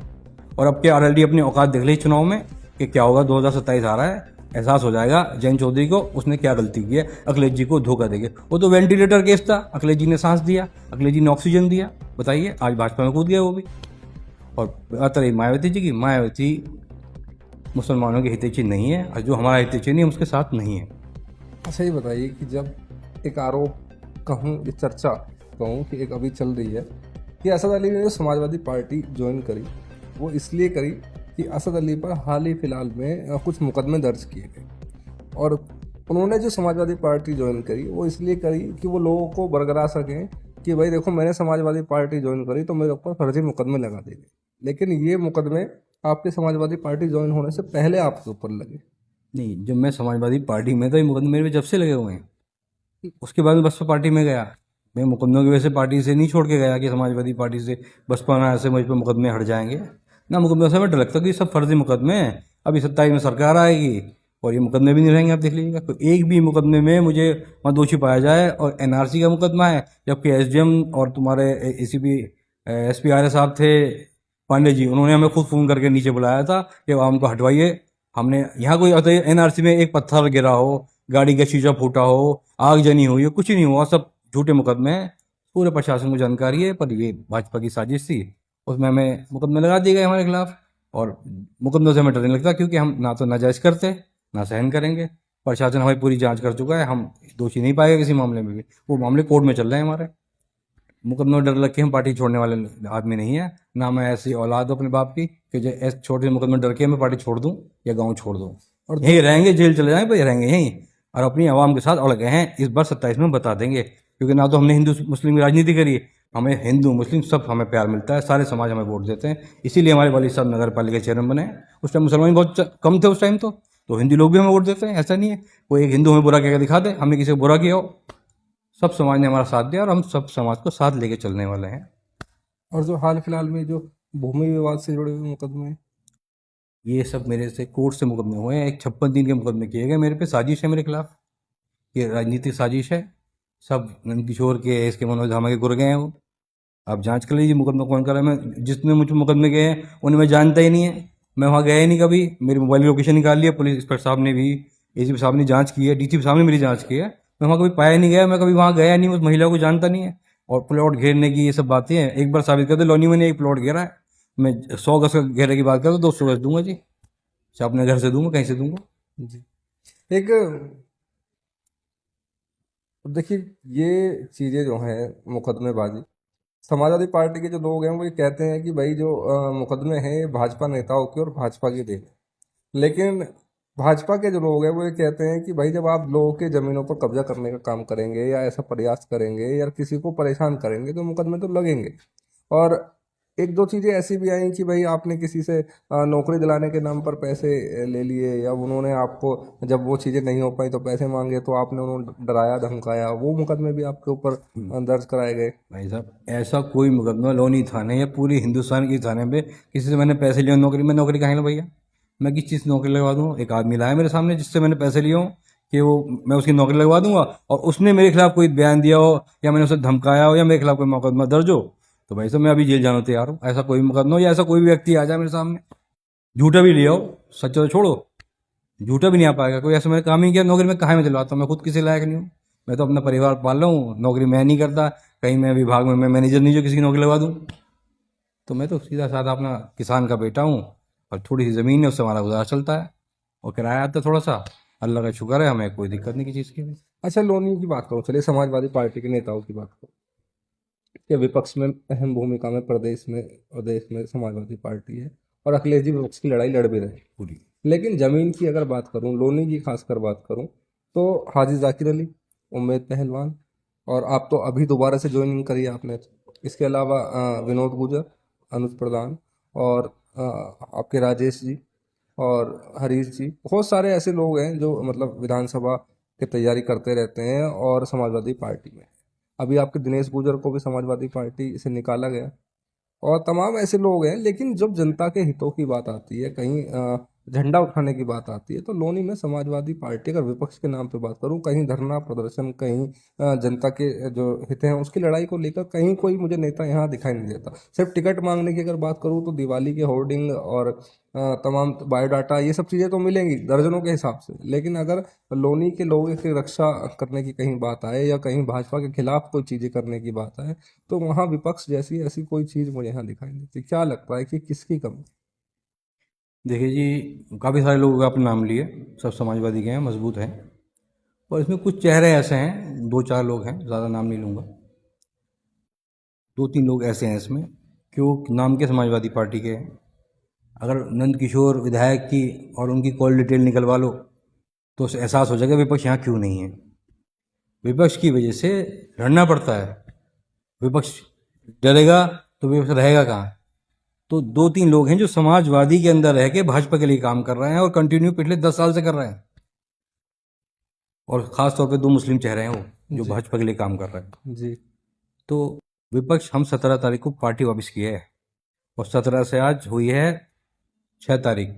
और अब के आरएलडी अपनी औकात देख ली चुनाव में कि क्या होगा। 2027 आ रहा है, एहसास हो जाएगा जैन चौधरी को उसने क्या गलती की है, अखिलेश जी को धोखा देंगे। वो तो वेंटिलेटर केस था, अखिलेश जी ने सांस दिया, अखिलेश जी ने ऑक्सीजन दिया, बताइए आज भाजपा में कूद गया वो भी। और बात रही मायावती जी की, मायावती मुसलमानों की हितैषी नहीं है, और जो हमारा हितैषी नहीं है उसके साथ नहीं है। अच्छा, ये बताइए कि जब एक आरोप कहूँ, ये चर्चा कहूँ कि एक अभी चल रही है कि असद अली ने जो समाजवादी पार्टी ज्वाइन करी, वो इसलिए करी कि असद अली पर हाल ही फिलहाल में कुछ मुकदमे दर्ज किए गए, और उन्होंने जो समाजवादी पार्टी ज्वाइन करी वो इसलिए करी कि वो लोगों को बरगला सकें कि भाई देखो, मैंने समाजवादी पार्टी ज्वाइन करी तो मेरे ऊपर फर्जी मुकदमे लगा देंगे। लेकिन ये मुकदमे आपके समाजवादी पार्टी ज्वाइन होने से पहले आपके ऊपर लगे। नहीं, जब मैं समाजवादी पार्टी में तो ये मुकदमे मेरे पे जब से लगे हुए हैं। उसके बाद में बसपा पार्टी में गया, मैं मुकदमों की वजह से पार्टी से नहीं छोड़ के गया कि समाजवादी पार्टी से बसपा ना ऐसे मुझ पर मुकदमे हट जाएंगे ना। मुकदमे से मैं डर लगता कि सब फर्जी मुकदमे हैं, अभी 27 में सरकार आएगी और ये मुकदमे भी नहीं रहेंगे, आप देख लीजिएगा। तो एक भी मुकदमे में मुझे वहाँ दोषी पाया जाए, और एनआरसी का मुकदमा है, जबकि एसडीएम और तुम्हारे एसीपी एसपी आर साहब थे पांडे जी, उन्होंने हमें खुद फ़ोन करके नीचे बुलाया था कि आवाम को हटवाइए। हमने यहाँ कोई एनआरसी में एक पत्थर गिरा हो, गाड़ी का शीशा फूटा हो, आग जनी हुई हो, कुछ नहीं हुआ, सब झूठे मुकदमे हैं। पूरे प्रशासन को जानकारी है, पर ये भाजपा की साजिश थी, उसमें हमें मुकदमे लगा दिए गए हमारे खिलाफ। और मुकदमों से हमें डर नहीं लगता, क्योंकि हम ना तो नाजायज़ करते ना सहन करेंगे। प्रशासन हमारी पूरी जांच कर चुका है, हम दोषी नहीं पाएगा किसी मामले में भी। वो मामले कोर्ट में चल रहे हैं हमारे। मुकदमे में डर लग के हम पार्टी छोड़ने वाले आदमी नहीं है, ना मैं ऐसी औलाद हूँ अपने बाप की कि जो ऐसे छोटे मुकदमे में डर के मैं पार्टी छोड़ दूँ या गाँव छोड़ दूँ। और यहीं रहेंगे, जेल चले जाएंगे, पर रहेंगे यहीं, और अपनी आवाम के साथ अड़ गए हैं। इस बार 27 में बता देंगे, क्योंकि ना तो हमने हिंदू मुस्लिम की राजनीति करी, हमें हिंदू मुस्लिम सब हमें प्यार मिलता है, सारे समाज हमें वोट देते हैं। इसीलिए हमारे वाली साहब नगर पालिका चेयरमैन बने। उस टाइम मुसलमान बहुत कम थे उस टाइम, तो हिंदू लोग भी हमें वोट देते हैं। ऐसा नहीं है कोई एक हिंदू हमें बुरा कहकर दिखा दे, हमने किसी को बुरा किया हो। सब समाज ने हमारा साथ दिया, और हम सब समाज को साथ लेके चलने वाले हैं। और जो हाल फिलहाल में जो भूमि विवाद से जुड़े हुए मुकदमे हैं, ये सब मेरे से कोर्ट से मुकदमे हुए हैं। एक 56 दिन के मुकदमे किए गए मेरे पे, साजिश है मेरे खिलाफ, ये राजनीतिक साजिश है। सब नंदकिशोर के, इसके मनोज धामा के गुर्गे हैं वो। आप जांच कर लीजिए मुकदमा कौन कर रहा है। मैं जितने मुझे मुकदमे गए हैं उन्हें मैं जानता ही नहीं है, मैं वहाँ गया ही नहीं कभी। मेरी मोबाइल की लोकेशन निकाल लिया, पुलिस इंस्पेक्टर साहब ने भी, एसीपी साहब ने जांच की है, डीसीपी साहब ने मेरी जांच की है। मैं वहाँ कभी पाया ही नहीं गया, मैं कभी वहाँ गया नहीं, उस महिला को जानता नहीं है। और प्लॉट घेरने की ये सब बातें हैं, एक बार साबित कर दे लोनी में ने एक प्लॉट घेरा है, मैं 100 गज का घेरे की बात करूँ तो 200 गज दूंगा जी, चाहे अपने घर से दूंगा, कहीं से दूंगा। जी एक देखिए, ये चीज़ें जो हैं मुकदमेबाजी, समाजवादी पार्टी के जो लोग हैं वो ये कहते हैं कि भाई जो मुकदमे हैं ये भाजपा नेताओं के और भाजपा के देन हैं। लेकिन भाजपा के जो लोग हैं वो ये कहते हैं कि भाई जब आप लोगों के ज़मीनों पर कब्जा करने का काम करेंगे या ऐसा प्रयास करेंगे या किसी को परेशान करेंगे तो मुकदमे तो लगेंगे। और एक दो चीज़ें ऐसी भी आई कि भाई आपने किसी से नौकरी दिलाने के नाम पर पैसे ले लिए, या उन्होंने आपको जब वो चीज़ें नहीं हो पाई तो पैसे मांगे तो आपने उन्होंने डराया धमकाया, वो मुकदमे भी आपके ऊपर दर्ज कराए गए। भाई साहब, ऐसा कोई मुकदमा लोनी थाने या पूरी हिंदुस्तान की थाने पे किसी से मैंने पैसे लिए नौकरी में, नौकरी कहाँ है भैया? मैं किस चीज़ से नौकरी लगवा दूँ? एक आदमी लाया मेरे सामने जिससे मैंने पैसे लिए हों कि वो मैं उसकी नौकरी लगवा दूंगा, और उसने मेरे खिलाफ कोई बयान दिया हो या मैंने उसे धमकाया हो या मेरे खिलाफ कोई मुकदमा दर्ज हो, तो भाई साहब मैं अभी जेल जाना तैयार हूँ। ऐसा कोई मुकदमा हो या ऐसा कोई भी व्यक्ति आ जाए मेरे सामने, झूठा भी लिया हो, सच्चा तो छोड़ो, झूठा भी नहीं आ पाएगा कोई। ऐसा मैंने काम ही नहीं किया, नौकरी में कहाँ मैं दिलवाता हूँ? मैं खुद किसी लायक नहीं हूँ, मैं तो अपना परिवार पाल रहा हूँ, नौकरी मैं नहीं करता, कहीं मैं विभाग में मैं मैनेजर नहीं जो किसी की नौकरी लगवा दूँ। तो मैं तो सीधा साधा अपना किसान का बेटा हूँ, और थोड़ी सी ज़मीन है उससे हमारा गुजारा चलता है, और किराया आता है थोड़ा सा, अल्लाह का शुक्र है, हमें कोई दिक्कत नहीं किसी चीज़ की भी। अच्छा, लोनी की बात करो, चलिए समाजवादी पार्टी के नेताओं की बात करो कि विपक्ष में अहम भूमिका में प्रदेश में और देश में समाजवादी पार्टी है, और अखिलेश जी विपक्ष की लड़ाई लड़ भी रहे हैं पूरी लेकिन ज़मीन की अगर बात करूं, लोनी की खासकर बात करूं, तो हाजी जाकिर अली, उम्मेद पहलवान, और आप तो अभी दोबारा से ज्वाइनिंग करी है आपने। इसके अलावा विनोद गुजर, अनुज प्रधान, और आपके राजेश जी और हरीश जी, बहुत सारे ऐसे लोग हैं जो मतलब विधानसभा की तैयारी करते रहते हैं और समाजवादी पार्टी में। अभी आपके दिनेश गुजर को भी समाजवादी पार्टी से निकाला गया, और तमाम ऐसे लोग हैं। लेकिन जब जनता के हितों की बात आती है, कहीं झंडा उठाने की बात आती है, तो लोनी में समाजवादी पार्टी, अगर विपक्ष के नाम पे बात करूं, कहीं धरना प्रदर्शन, कहीं जनता के जो हित हैं उसकी लड़ाई को लेकर कहीं कोई मुझे नेता यहाँ दिखाई नहीं देता। सिर्फ टिकट मांगने की अगर बात करूं तो दिवाली के होर्डिंग और तमाम बायोडाटा, ये सब चीज़ें तो मिलेंगी दर्जनों के हिसाब से, लेकिन अगर लोनी के लोगों की रक्षा करने की कहीं बात आए या कहीं भाजपा के खिलाफ कोई चीज़ें करने की बात आए, तो वहाँ विपक्ष जैसी ऐसी कोई चीज़ मुझे यहाँ दिखाई नहीं देती। क्या लगता है कि किसकी कमी? देखिए जी, काफ़ी सारे लोगों का आपने नाम लिए, सब समाजवादी के हैं, मजबूत हैं, और इसमें कुछ चेहरे ऐसे हैं, दो चार लोग हैं, ज़्यादा नाम नहीं लूँगा, दो तीन लोग ऐसे हैं इसमें क्यों नाम के समाजवादी पार्टी के हैं। अगर नंद किशोर विधायक की और उनकी कॉल डिटेल निकलवा लो तो उसे एहसास हो जाएगा विपक्ष यहाँ क्यों नहीं है। विपक्ष की वजह से लड़ना पड़ता है, विपक्ष डरेगा तो विपक्ष रहेगा कहाँ? तो दो तीन लोग हैं जो समाजवादी के अंदर रह के भाजपा के लिए काम कर रहे हैं, और कंटिन्यू पिछले 10 साल से कर रहे हैं, और ख़ास तौर पे दो मुस्लिम चेहरे हैं वो जो जी भाजपा के लिए काम कर रहे हैं। जी तो विपक्ष, हम 17 तारीख को पार्टी वापस की है, और 17 से आज हुई है 6 तारीख।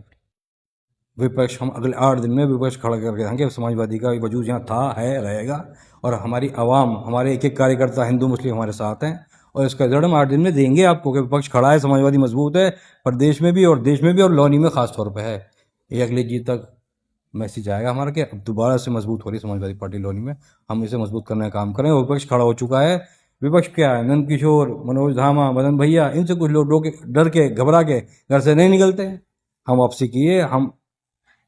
विपक्ष, हम अगले 8 दिन में विपक्ष खड़ा करके रहेंगे। समाजवादी का वजूद यहाँ था, है, रहेगा, और हमारी आवाम, हमारे एक एक कार्यकर्ता हिंदू मुस्लिम हमारे साथ हैं, और इसका रिजल्ट हम 8 दिन में देंगे आपको कि विपक्ष खड़ा है, समाजवादी मजबूत है, प्रदेश में भी और देश में भी, और लोनी में खास तौर पर है। ये अगले जीत तक मैसेज आएगा हमारा कि अब दोबारा से मजबूत हो रही है समाजवादी पार्टी लोनी में, हम इसे मजबूत करने का काम करें। विपक्ष खड़ा हो चुका है, विपक्ष क्या है, नंद किशोर, मनोज धामा, मदन भैया, इनसे कुछ लोग डर के घबरा के घर से नहीं निकलते हैं। हम वापसी किए, हम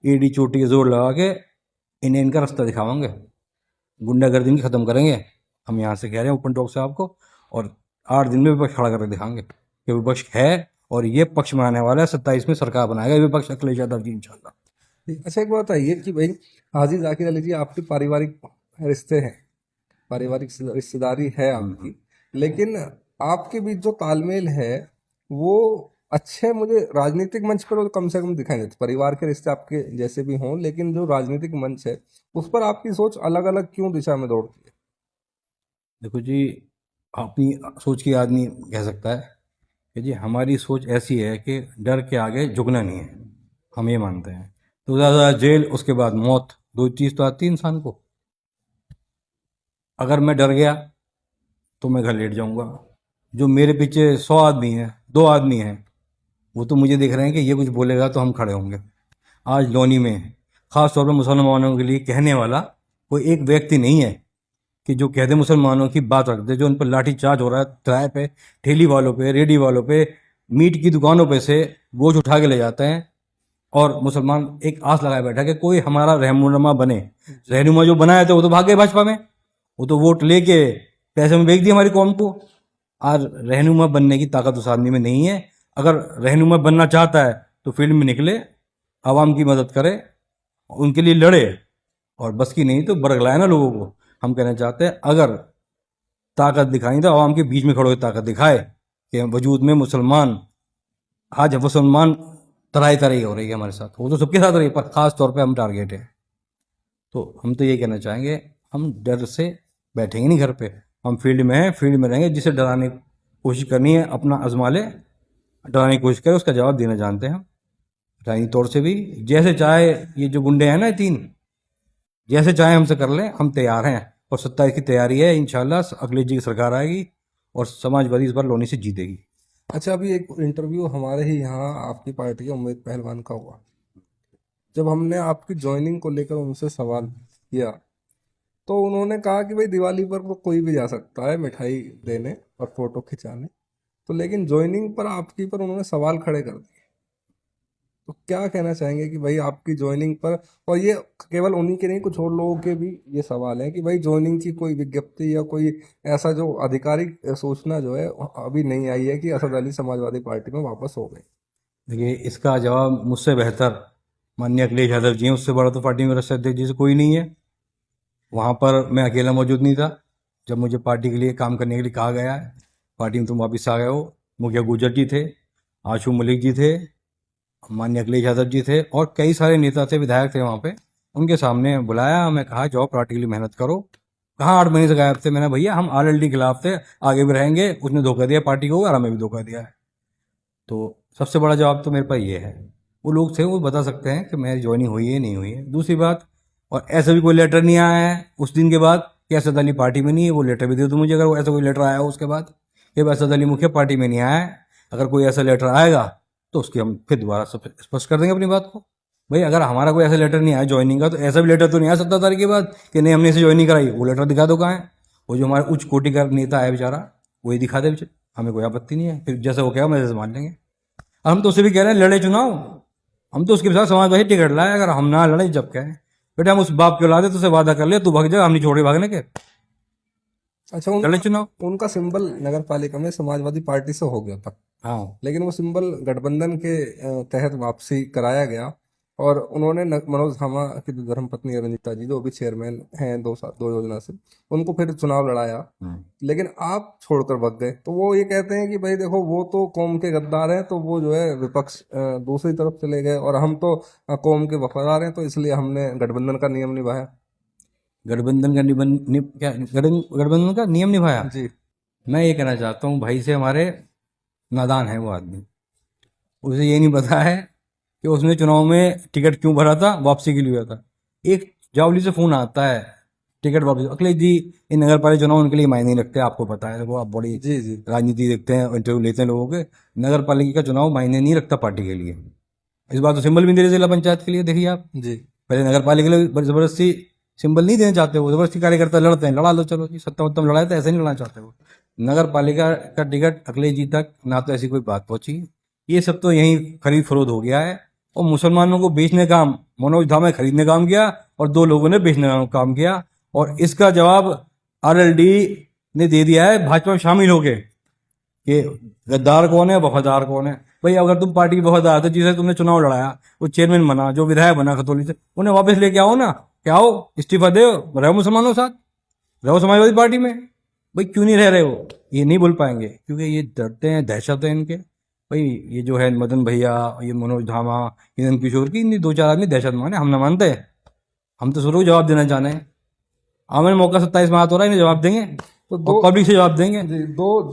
एडी चोटी के जोर लगा के इन्हें इनका रास्ता दिखावांगे, गुंडागर्दी भी खत्म करेंगे। हम यहाँ से कह रहे हैं ओपन टॉक से आपको, और 8 दिन में विपक्ष खड़ा करके दिखाएंगे कि विपक्ष है और ये पक्ष में आने वाला है। 27 में सरकार बनाएगा विपक्ष, अखिलेश यादव जी इंशाल्लाह। अच्छा, एक बात बताइए कि भाई हाजी जाकिर अली जी आपके पारिवारिक रिश्ते हैं, पारिवारिक रिश्तेदारी है आपकी, लेकिन आपके बीच जो तालमेल है वो अच्छे मुझे राजनीतिक मंच पर तो कम से कम दिखाई देते। परिवार के रिश्ते आपके जैसे भी हों, लेकिन जो राजनीतिक मंच है उस पर आपकी सोच अलग अलग क्यों दिशा में दौड़ती है? देखो जी, अपनी सोच की आदमी कह सकता है कि जी हमारी सोच ऐसी है कि डर के आगे झुकना नहीं है, हम ये मानते हैं। तो ज़्यादा जेल, उसके बाद मौत, 2 चीज़ तो आती है इंसान को। अगर मैं डर गया तो मैं घर लेट जाऊंगा। जो मेरे पीछे 100 आदमी हैं, 2 आदमी हैं, वो तो मुझे देख रहे हैं कि ये कुछ बोलेगा तो हम खड़े होंगे। आज लोनी में ख़ास तौर पर मुसलमानों के लिए कहने वाला कोई एक व्यक्ति नहीं है कि जो कहते मुसलमानों की बात रखते, जो उन पर लाठी चार्ज हो रहा है किराए पे, ठेली वालों पे, रेडी वालों पे, मीट की दुकानों पे से गोश्त उठा के ले जाते हैं। और मुसलमान एक आस लगाए बैठा कि कोई हमारा रहनुमा बने। रहनुमा जो बनाया था वो तो भाग गए भाजपा में, वो तो वोट लेके पैसे में बेच दी हमारी कौम को। आज रहनुमा बनने की ताकत उस आदमी में नहीं है। अगर रहनुमा बनना चाहता है तो फील्ड में निकले, आवाम की मदद करे, उनके लिए लड़े, और बस की नहीं तो बरगलाए ना लोगों को। हम कहना चाहते हैं अगर ताकत दिखाई तो आवाम के बीच में खड़ो ताकत दिखाए कि वजूद में मुसलमान, आज मुसलमान तराई तराई हो रही है हमारे साथ, वो तो सबके साथ रही है, पर ख़ास तौर पे हम टारगेट है। तो हम तो ये कहना चाहेंगे, हम डर से बैठेंगे नहीं घर पे, हम फील्ड में हैं, फील्ड में रहेंगे। जिसे डराने की कोशिश करनी है अपना आजमा ले, डराने की कोशिश करे, उसका जवाब देना जानते हैं हम राजनीतिक तौर से भी। जैसे चाहे ये जो गुंडे हैं ना 3, जैसे चाहे हमसे कर लें, हम तैयार हैं। और 27 की तैयारी है, इंशाल्लाह अखिलेश जी की सरकार आएगी और समाजवादी इस बार लोनी से जीतेगी। अच्छा, अभी एक इंटरव्यू हमारे ही यहाँ आपकी पार्टी के उम्मीद पहलवान का हुआ। जब हमने आपकी ज्वाइनिंग को लेकर उनसे सवाल किया तो उन्होंने कहा कि भाई दिवाली पर तो कोई भी जा सकता है मिठाई देने और फोटो खिंचाने, तो लेकिन ज्वाइनिंग पर आपकी पर उन्होंने सवाल खड़े कर दिए। तो क्या कहना चाहेंगे कि भाई आपकी ज्वाइनिंग पर, और ये केवल उन्हीं के नहीं, कुछ और लोगों के भी ये सवाल है कि भाई ज्वाइनिंग की कोई विज्ञप्ति या कोई ऐसा जो आधिकारिक सूचना जो है अभी नहीं आई है कि असद अली समाजवादी पार्टी में वापस हो गए। देखिए, इसका जवाब मुझसे बेहतर माननीय अखिलेश यादव जी हैं, उससे बड़ा तो पार्टी में राष्ट्रीय अध्यक्ष जी से कोई नहीं है। वहाँ पर मैं अकेला मौजूद नहीं था जब मुझे पार्टी के लिए काम करने के लिए कहा गया है। पार्टी में तुम वापस आ गए हो। मुखिया गुजर जी थे, आशू मलिक जी थे, माननीय अखिलेश यादव जी थे, और कई सारे नेता थे, विधायक थे वहाँ पे। उनके सामने बुलाया, मैं कहा जाओ पार्टी के लिए मेहनत करो। कहाँ 8 महीने से गायब थे। मैंने भैया हम RLD के खिलाफ थे, आगे भी रहेंगे। उसने धोखा दिया पार्टी को और हमें भी धोखा दिया है। तो सबसे बड़ा जवाब तो मेरे पास ये है। वो लोग थे, वो बता सकते हैं कि मेरी ज्वाइनिंग हुई है नहीं हुई है। दूसरी बात, और ऐसा भी कोई लेटर नहीं आया है उस दिन के बाद कि असद अली पार्टी में नहीं है। वो लेटर भी दे दो मुझे, अगर ऐसा कोई लेटर आया हो उसके बाद कि असद अली मुखिया पार्टी में नहीं आया है। अगर कोई ऐसा लेटर आएगा तो उसकी हम फिर दोबारा स्पष्ट कर देंगे अपनी बात को। भाई अगर हमारा कोई ऐसा लेटर नहीं आया ज्वाइनिंग का, तो ऐसा भी लेटर तो नहीं आया 17 तारीख के बाद कि नहीं हमने इसे ज्वाइनिंग कराई। वो लेटर दिखा दो कहाँ है। वो जो हमारा उच्च कोटि का नेता है बेचारा, वही दिखा दे, हमें कोई आपत्ति नहीं है। फिर जैसे वो कहेगा मैं जैसे मान लेंगे। हम तो उसे भी कह रहे हैं लड़े चुनाव, हम तो उसके साथ समाजवादी टिकट लाए। अगर हम ना लड़े जब कहें बेटा हम उस बाप के औलाद है, तो उसे वादा कर ले तू भाग जा, हम नहीं छोड़े भागने के। अच्छा, लड़े चुनाव। उनका सिंबल नगर पालिका में समाजवादी पार्टी से हो गया था, हाँ, लेकिन वो सिंबल गठबंधन के तहत वापसी कराया गया और उन्होंने मनोज धामा की जो धर्मपत्नी रंजिता जी, जो अभी चेयरमैन हैं 2 योजना से, उनको फिर चुनाव लड़ाया। लेकिन आप छोड़कर भाग गए। तो वो ये कहते हैं कि भाई देखो वो तो कौम के गद्दार हैं, तो वो जो है विपक्ष दूसरी तरफ चले गए, और हम तो कौम के वफादार हैं, तो इसलिए हमने गठबंधन का नियम निभाया। गठबंधन का गठबंधन का नियम निभाया। जी। मैं ये कहना चाहता हूँ भाई से, हमारे नादान है वो आदमी। उसे ये नहीं पता है कि उसने चुनाव में टिकट क्यों भरा था, वापसी के लिए हुआ था। एक जावली से फोन आता है टिकट वापसी। अखिलेश जी, इन नगर पालिका चुनाव उनके लिए मायने नहीं रखते, आपको पता है। देखो आप बड़ी जी जी राजनीति देखते हैं, इंटरव्यू लेते हैं लोगों के। नगर पालिका का चुनाव मायने नहीं रखता पार्टी के लिए। इस बार तो सिंबल भी नहीं दे रहे जिला पंचायत के लिए। देखिए आप, जी। पहले नगर पालिका के लिए जबरदस्ती सिंबल नहीं देना चाहते वो, जबरदस्ती कार्यकर्ता लड़ते हैं, लड़ा लो चलो जी, सत्ता वत्ता में लड़ाए तो ऐसे नहीं लड़ना चाहते वो। नगर पालिका का टिकट अगले जी तक ना तो ऐसी कोई बात पहुंची, ये सब तो यहीं खरीद फरोख्त हो गया है। और मुसलमानों को बेचने का काम मनोज धामा खरीदने का काम किया और 2 लोगों ने बेचने का काम किया, और इसका जवाब आरएलडी ने दे दिया है भाजपा में शामिल होके कि गद्दार कौन है वफादार कौन है। भाई अगर तुम पार्टी के वफादार थे, जिसे तुमने चुनाव लड़ाया, वो चेयरमैन बना, जो विधायक बना खतौली से, उन्हें वापस लेके आओ ना, क्या हो इस्तीफा दो, रहो मुसलमानों के साथ, रहो समाजवादी पार्टी में। भाई क्यों नहीं रह रहे हो, ये नहीं बोल पाएंगे क्योंकि ये डरते हैं, दहशत है इनके। भाई ये जो है मदन भैया, ये मनोज धामा, ये किशोर की, इन 2-4 आदमी दहशत माने, हम ना मानते, हम तो शुरू जवाब देना चाह रहे हैं। हमें मौका 27 में हाथ हो रहा है, इन्हें जवाब देंगे तो और पब्लिक से जवाब देंगे। जी,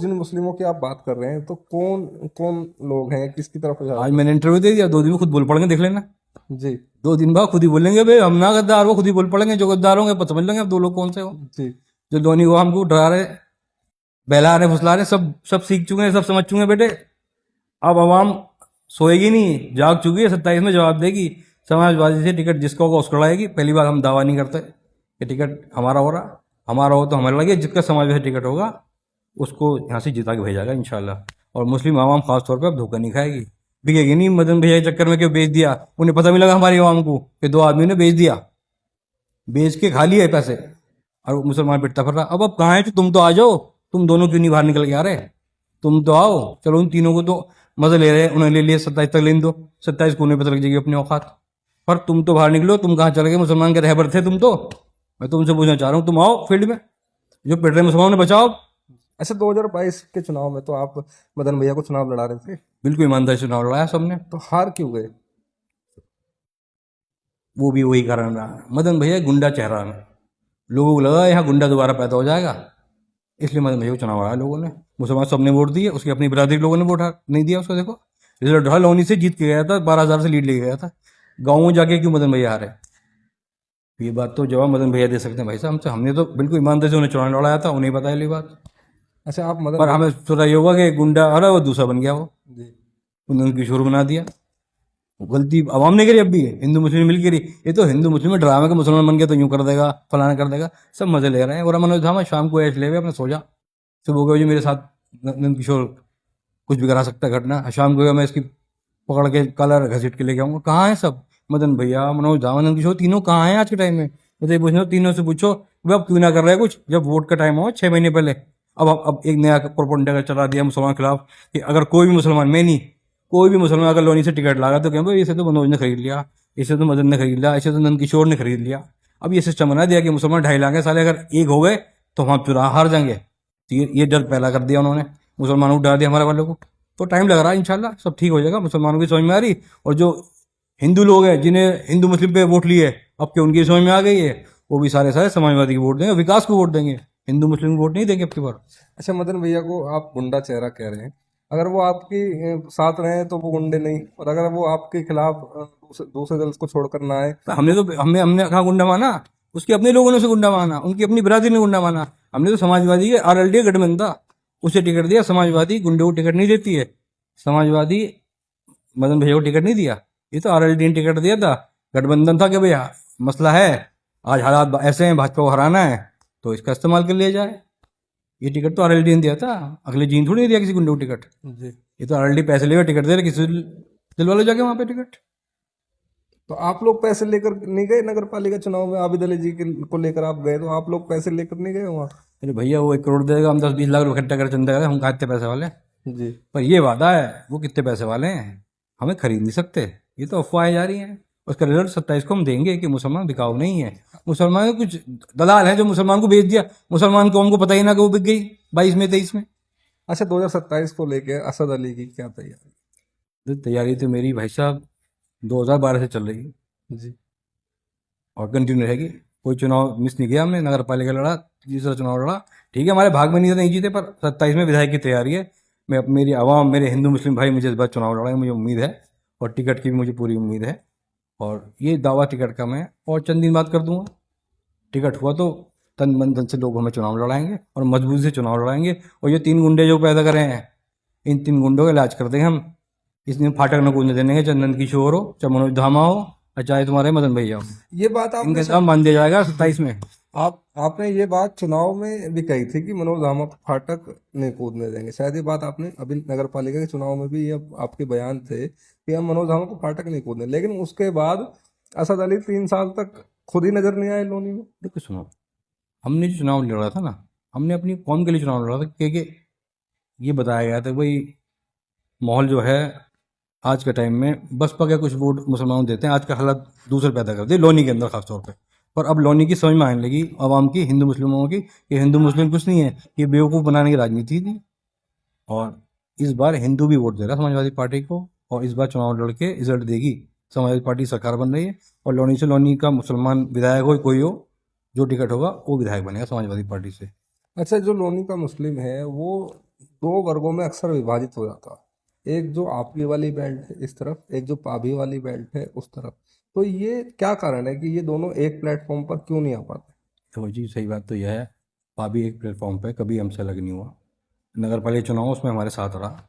जिन मुस्लिमों की आप बात कर रहे हैं, तो कौन कौन लोग हैं, किसकी तरफ जा आज मैंने इंटरव्यू दे दिया, 2 दिन में खुद बोल पड़ेंगे, देख लेना। जी 2 दिन बाद खुद ही बोलेंगे भाई हम ना गद्दार, वो खुद ही बोल पड़ेंगे, जो गद्दार होंगे समझ लेंगे अब 2 लोग कौन से हो। जी जो धोनी को हमको डरा रहे, बहला रहे, फुसला रहे, सब सीख चुके हैं, सब समझ चुके हैं बेटे। अब आवाम सोएगी नहीं, जाग चुकी है, 27 में जवाब देगी। समाजवादी से टिकट जिसका होगा उसको लड़ाएगी। पहली बार हम दावा नहीं करते कि टिकट हमारा हो रहा, हमारा हो तो हमें लगे, जिसका समाजवादी टिकट होगा उसको यहाँ से जिता के भेजागा इंशाल्लाह। और मुस्लिम आवाम खासतौर पर अब धोखा नहीं खाएगी, बिकेगी नहीं मदन भैया के चक्कर में क्यों बेच दिया। उन्हें पता भी लगा हमारी आवाम को कि 2 आदमी ने बेच दिया, बेच के खा लिए पैसे, और मुसलमान पिटता फिर रहा। अब कहाँ है तो तुम तो आ जाओ, तुम दोनों क्यों नहीं बाहर निकल के आ रहे, तुम तो आओ। चलो उन तीनों को तो मजे ले रहे हैं, उन्हें ले लिए, 27 तक लेने दो, 27 को उन्हें पता लग जाएगी अपनी औकात। पर तुम तो बाहर निकलो, तुम कहाँ चले गए, मुसलमान के रहबर थे तुम तो। मैं तुमसे पूछना चाह रहा हूँ, तुम आओ फील्ड में, जो पिट रहे मुसलमानों ने बचाओ। अच्छा, 2022 के चुनाव में तो आप मदन भैया को चुनाव लड़ा रहे थे, बिल्कुल ईमानदारी से चुनाव लड़ाया सबने, तो हार क्यों गए? वो भी वही कारण रहा, मदन भैया गुंडा चेहरा में, लोगों को लगा यहाँ गुंडा दोबारा पैदा हो जाएगा, इसलिए मदन भैया को चुनाव लड़ाया लोगों ने। मुसलमान सबने वोट दिए, उसकी अपनी बिरादरी के लोगों ने वोट नहीं दिया उसको। देखो रिजल्ट रहा, लोनी से जीत के गया था, 12,000 से लीड ले गया था। गाँव में जाके क्यों मदन भैया हारे, ये बात तो जवाब मदन भैया दे सकते हैं भाई साहब हमसे। हमने तो बिल्कुल ईमानदारी से उन्हें चुनाव लड़ाया था, उन्हें बताया ये बात। अच्छा, आप मदन पर हमें थोड़ा ये होगा कि गुंडा, अरे वो दूसरा बन गया, वो जी उन्होंने किशोर बना दिया। वो गलती अवाम ने करी, अब भी हिंदू मुस्लिम मिल करी। ये तो हिंदू मुस्लिम में ड्रामे का, मुसलमान बन गया तो यूं कर देगा, फलाना कर देगा, सब मजे ले रहे हैं। और मनोज धामा शाम को ऐश ले हुए अपने सो जा, सुबह को जो मेरे साथ नंद किशोर कुछ भी करा सकता है घटना, शाम को मैं इसकी पकड़ के कलर घसीट के लेके आऊंगा। कहाँ है सब, मदन भैया, मनोज धामा, नंद किशोर, तीनों कहाँ हैं आज के टाइम में? मुझे पूछना, तीनों से पूछो वे अब क्यों ना कर रहे हैं कुछ, जब वोट का टाइम हो 6 महीने पहले। अब एक नया प्रोपेगेंडा चला दिया मुसलमान के खिलाफ कि अगर कोई भी मुसलमान, मैं नहीं, कोई भी मुसलमान अगर लोनी से टिकट लगा तो कहें इसे तो मनोज ने खरीद लिया, इसे तो मदन ने खरीद लिया, इसे तो नंद किशोर ने खरीद लिया। अब ये सिस्टम बना दिया कि मुसलमान 2.5 लाख है साले, अगर एक हो गए तो हम चुनाव हार जाएंगे। तो ये डर पैदा कर दिया उन्होंने, मुसलमानों को डरा दिया हमारे वालों को। तो टाइम लग रहा है, इंशाल्लाह सब ठीक हो जाएगा, मुसलमानों की समझ में आ रही। और जो हिंदू लोग हैं जिन्हें हिंदू मुस्लिम पे वोट लिए, अब के उनकी समझ में आ गई है, वो भी सारे समाजवादी को वोट देंगे, विकास को वोट देंगे, हिंदू मुस्लिम को वोट नहीं देंगे अब की बार। अच्छा, मदन भैया को आप गुंडा चेहरा कह रहे हैं, अगर वो आपके साथ रहे तो वो गुंडे नहीं, और अगर वो आपके खिलाफ दूसरे दल को छोड़कर ना आए? तो हमने कहा गुंडा माना, उसके अपने लोगों ने उसे गुंडा माना, उनकी अपनी बिरादरी ने गुंडा माना। हमने तो समाजवादी के आरएलडी गठबंधन था, उसे टिकट दिया। समाजवादी गुंडे को टिकट नहीं देती है, समाजवादी मदन भैया को टिकट नहीं दिया, ये तो आरएलडी ने टिकट दिया था। गठबंधन था कि भैया मसला है, आज हालात ऐसे हैं, भाजपा को हराना है तो इसका इस्तेमाल कर लिया जाए। ये टिकट तो आरएलडी ने दिया था, अगले जीन थोड़ी नहीं दिया किसी गुंडे को टिकट। जी, ये तो आरएलडी पैसे लेकर टिकट दे रहे, किसी दिल वाले जाके वहां पे टिकट। तो आप लोग पैसे लेकर नहीं गए नगर पालिका चुनाव में? आबिद अली जी को लेकर आप गए, तो आप लोग पैसे लेकर नहीं गए वहाँ? अरे भैया वो 1 करोड़ देगा, हम 10-20 लाख रुपए इकट्ठा कर चंदा करें, हम कहाँ इतने पैसे वाले। जी पर ये वादा है, वो कितने पैसे वाले हैं, हमें खरीद नहीं सकते, ये तो अफवाहें जा रही हैं। उसका रिजल्ट 27 को हम देंगे कि मुसलमान बिकाऊ नहीं है। मुसलमान कुछ दलाल हैं जो मुसलमान को बेच दिया, मुसलमान को हमको पता ही ना कि वो बिक गई 22 में 23 में। अच्छा, 2027 को लेकर असद अली की क्या तैयारी? तो तैयारी तो मेरी भाई साहब 2012 से चल रही है जी और कंटिन्यू रहेगी। कोई चुनाव मिस नहीं किया हमने, नगर पालिका लड़ा, तीसरा चुनाव लड़ा, ठीक है हमारे भाग में नहीं जीते, पर 27 में विधायक की तैयारी है। मैं मेरी आवाम, मेरे हिंदू मुस्लिम भाई मुझे इस बार चुनाव लड़ाएंगे, मुझे उम्मीद है, और टिकट की भी मुझे पूरी उम्मीद है। और ये दावा टिकट का मैं और चंद दिन बात कर दूंगा, टिकट हुआ तो तन मन धन से लोग हमें चुनाव लड़ाएंगे और मजबूती से चुनाव लड़ाएंगे। और ये 3 गुंडे जो पैदा करे हैं, इन 3 गुंडों का इलाज कर देंगे हम। इसमें फाटक न कूदने देंगे, चाहे नंद किशोर हो, चाहे मनोज धामा हो, और चाहे तुम्हारे मदन भैया हो, ये बात आपने इनके साथ मान दिया जाएगा 27 में। आपने ये बात चुनाव में भी कही थी कि मनोज धामा को फाटक नहीं कूदने देंगे। शायद ये बात आपने अभी नगर पालिका के चुनाव में भी ये आपके बयान थे कि हम मनोज धामा को फाटक नहीं कूदने, लेकिन उसके बाद असद अली 3 साल तक खुद ही नजर नहीं आए लोनी में। देखो सुनो, हमने जो चुनाव लड़ा था ना, हमने अपनी कौम के लिए चुनाव लड़ा था, क्योंकि ये बताया गया था भाई माहौल जो है आज के टाइम में बसपा के कुछ वोट मुसलमानों को देते हैं, आज का हालत दूसरे पैदा करते हैं लोनी के अंदर खासतौर पे। पर अब लोनी की समझ में आने लगी आवाम की, हिंदू मुस्लिमों की, कि हिंदू मुस्लिम कुछ नहीं है, ये बेवकूफ़ बनाने की राजनीति थी। और इस बार हिंदू भी वोट दे रहा है समाजवादी पार्टी को, और इस बार चुनाव लड़ के रिजल्ट देगी। समाजवादी पार्टी सरकार बन रही है, और लोनी से लोनी का मुसलमान विधायक हो कोई हो, जो टिकट होगा वो विधायक बनेगा समाजवादी पार्टी से। अच्छा, जो लोनी का मुस्लिम है वो 2 वर्गों में अक्सर विभाजित हो जाता है, एक जो आपकी वाली बेल्ट है इस तरफ, एक जो पाभी वाली बेल्ट है उस तरफ। तो ये क्या कारण है कि ये दोनों एक प्लेटफॉर्म पर क्यों नहीं आ पाते? तो जी सही बात तो यह है, पाभी एक प्लेटफॉर्म पे कभी हमसे अलग नहीं हुआ। नगर पालिका चुनाव उसमें हमारे साथ रहा,